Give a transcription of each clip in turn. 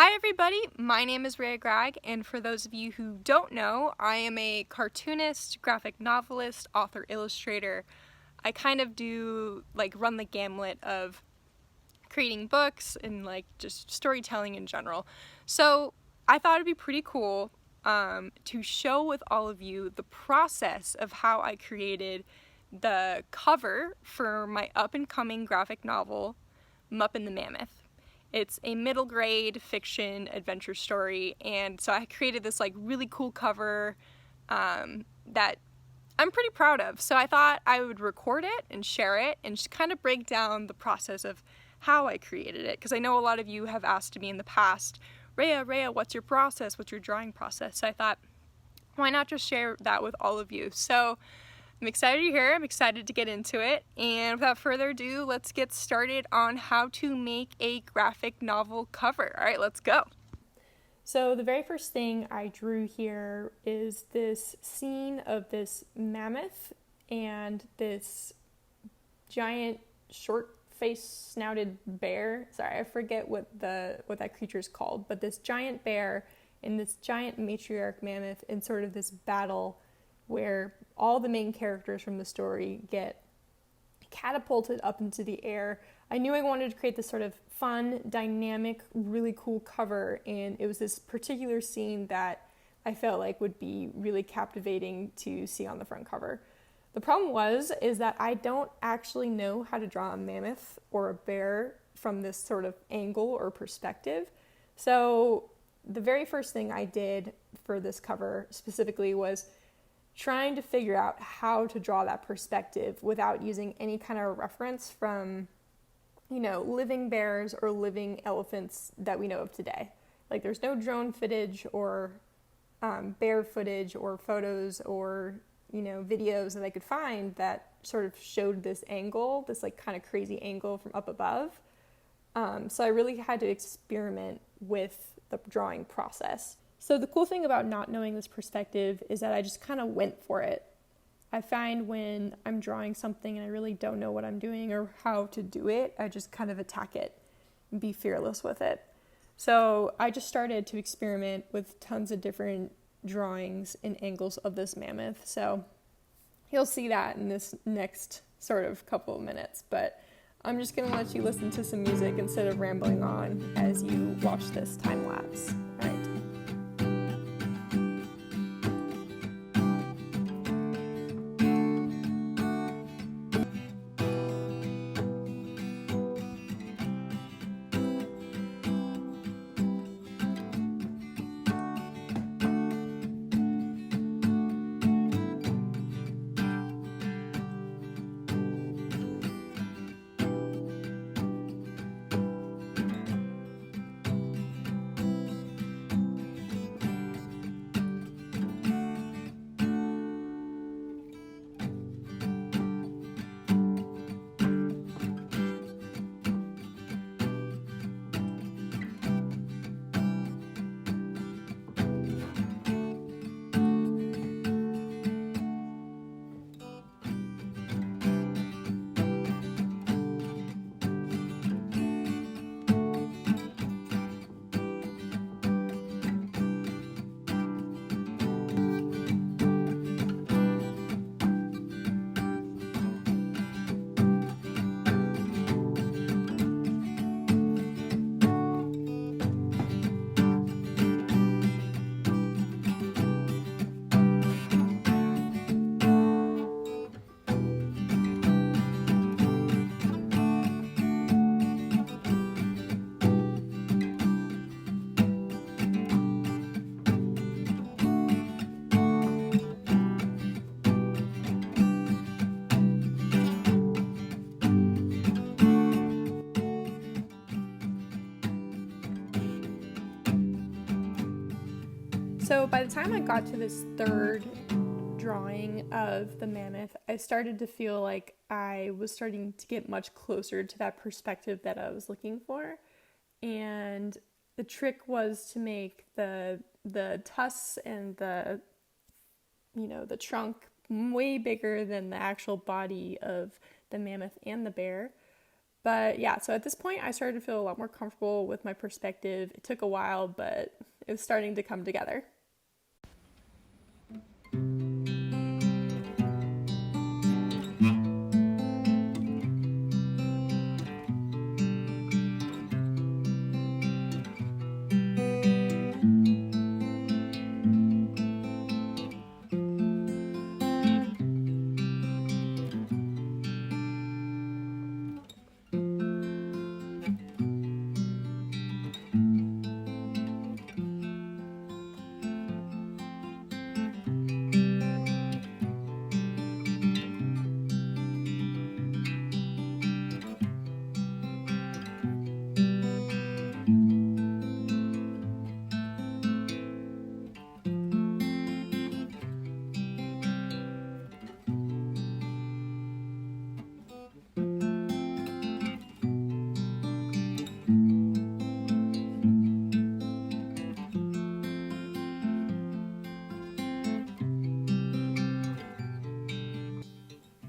Hi everybody, my name is Rhea Gragg, and for those of you who don't know, I am a cartoonist, graphic novelist, author, illustrator. I kind of do run the gamut of creating books and just storytelling in general. So I thought it'd be pretty cool to show with all of you the process of how I created the cover for my up and coming graphic novel, MUP and The Mammoth. It's a middle grade fiction adventure story, and so I created this really cool cover that I'm pretty proud of. So I thought I would record it and share it and just kind of break down the process of how I created it, because I know a lot of you have asked me in the past, Rhea, what's your process? What's your drawing process? So I thought, why not just share that with all of you? So I'm excited you're here. I'm excited to get into it. And without further ado, let's get started on how to make a graphic novel cover. All right, let's go. So the very first thing I drew here is this scene of this mammoth and this giant short-faced snouted bear. Sorry, I forget what that creature is called, but this giant bear and this giant matriarch mammoth in sort of this battle where all the main characters from the story get catapulted up into the air. I knew I wanted to create this sort of fun, dynamic, really cool cover, and it was this particular scene that I felt like would be really captivating to see on the front cover. The problem is that I don't actually know how to draw a mammoth or a bear from this sort of angle or perspective. So the very first thing I did for this cover specifically was trying to figure out how to draw that perspective without using any kind of reference from, living bears or living elephants that we know of today. There's no drone footage or bear footage or photos or, videos that I could find that sort of showed this angle, this kind of crazy angle from up above. So I really had to experiment with the drawing process. So the cool thing about not knowing this perspective is that I just kind of went for it. I find when I'm drawing something and I really don't know what I'm doing or how to do it, I just kind of attack it and be fearless with it. So I just started to experiment with tons of different drawings and angles of this mammoth. So you'll see that in this next sort of couple of minutes, but I'm just going to let you listen to some music instead of rambling on as you watch this time lapse. All right. So by the time I got to this third drawing of the mammoth, I started to feel like I was starting to get much closer to that perspective that I was looking for. And the trick was to make the tusks and the trunk way bigger than the actual body of the mammoth and the bear. But yeah, so at this point I started to feel a lot more comfortable with my perspective. It took a while, but it was starting to come together.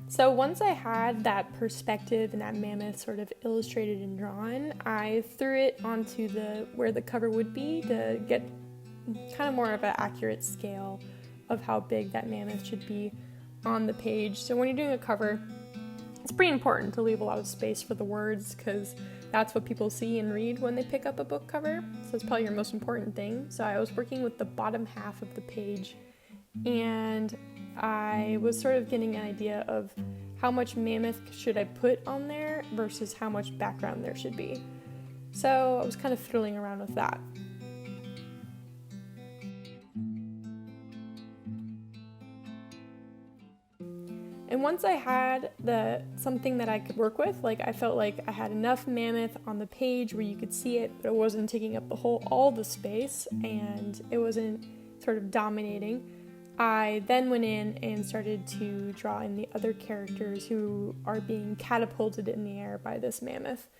So once I had that perspective and that mammoth sort of illustrated and drawn, I threw it onto where the cover would be to get kind of more of an accurate scale of how big that mammoth should be on the page. So when you're doing a cover, it's pretty important to leave a lot of space for the words because that's what people see and read when they pick up a book cover. So it's probably your most important thing. So I was working with the bottom half of the page, and I was sort of getting an idea of how much mammoth should I put on there versus how much background there should be. So I was kind of fiddling around with that. And once I had something that I could work with, like I felt like I had enough mammoth on the page where you could see it, but it wasn't taking up all the space, and it wasn't sort of dominating, I then went in and started to draw in the other characters who are being catapulted in the air by this mammoth.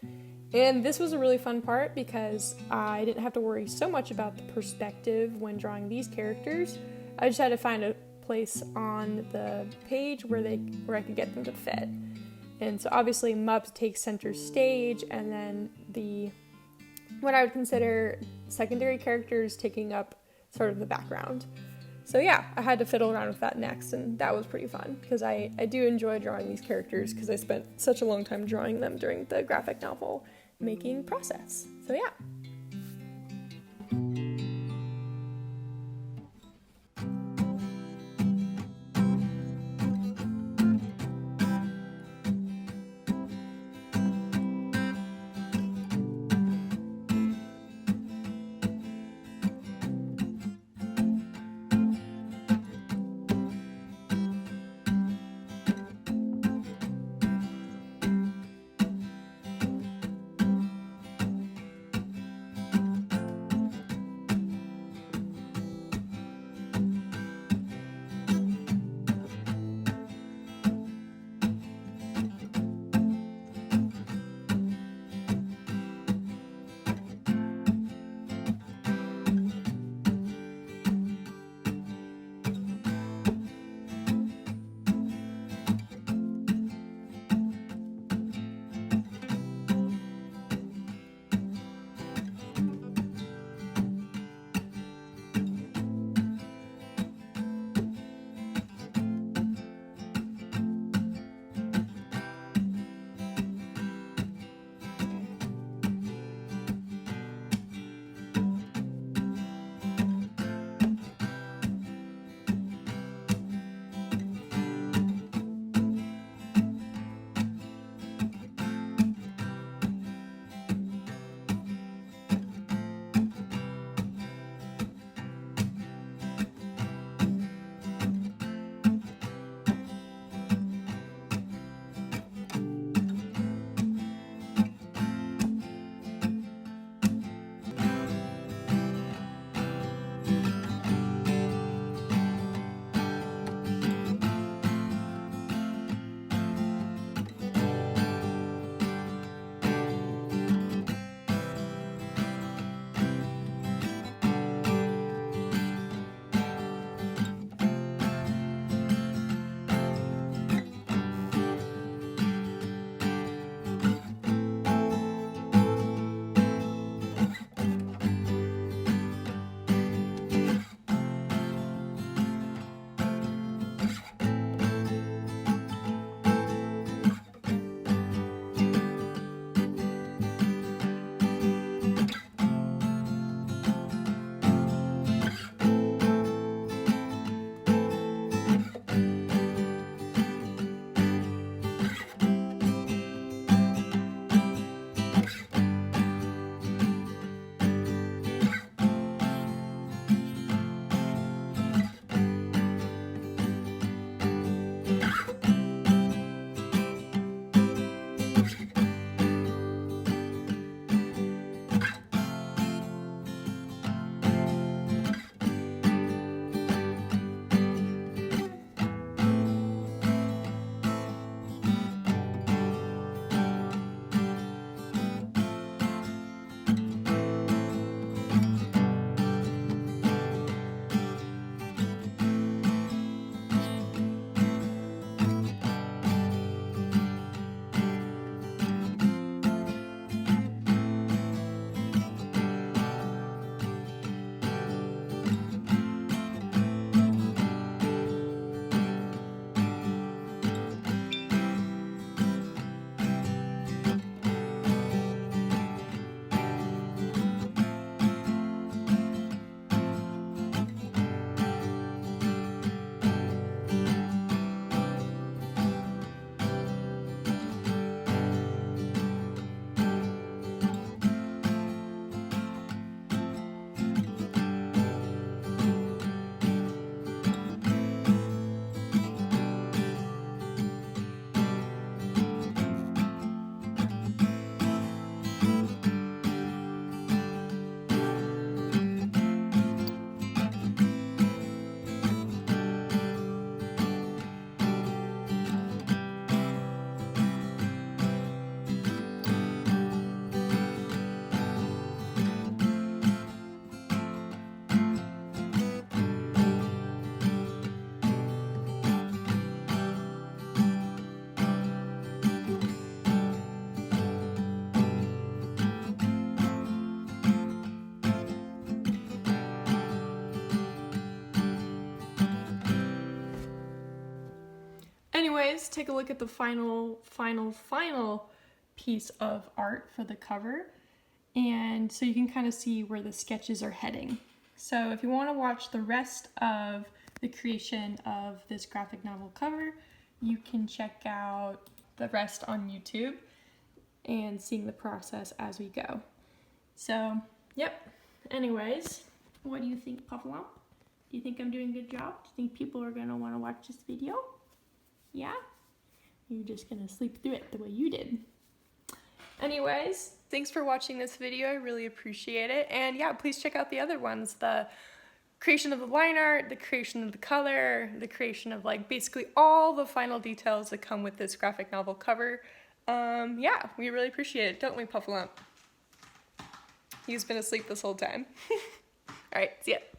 And this was a really fun part because I didn't have to worry so much about the perspective when drawing these characters. I just had to find a place on the page where I could get them to fit. And so obviously MUP takes center stage, and then what I would consider secondary characters taking up sort of the background. So yeah, I had to fiddle around with that next, and that was pretty fun because I do enjoy drawing these characters because I spent such a long time drawing them during the graphic novel making process. So yeah. anyways, take a look at the final piece of art for the cover. And so you can kind of see where the sketches are heading. So if you want to watch the rest of the creation of this graphic novel cover, you can check out the rest on YouTube and seeing the process as we go. So, yep. Anyways, what do you think, Puffalump? Do you think I'm doing a good job? Do you think people are gonna want to watch this video? Yeah? You're just gonna sleep through it the way you did. Anyways, thanks for watching this video. I really appreciate it. And yeah, please check out the other ones. The creation of the line art, the creation of the color, the creation of like basically all the final details that come with this graphic novel cover. Yeah, we really appreciate it, don't we, Puffalump? He's been asleep this whole time. All right, see ya.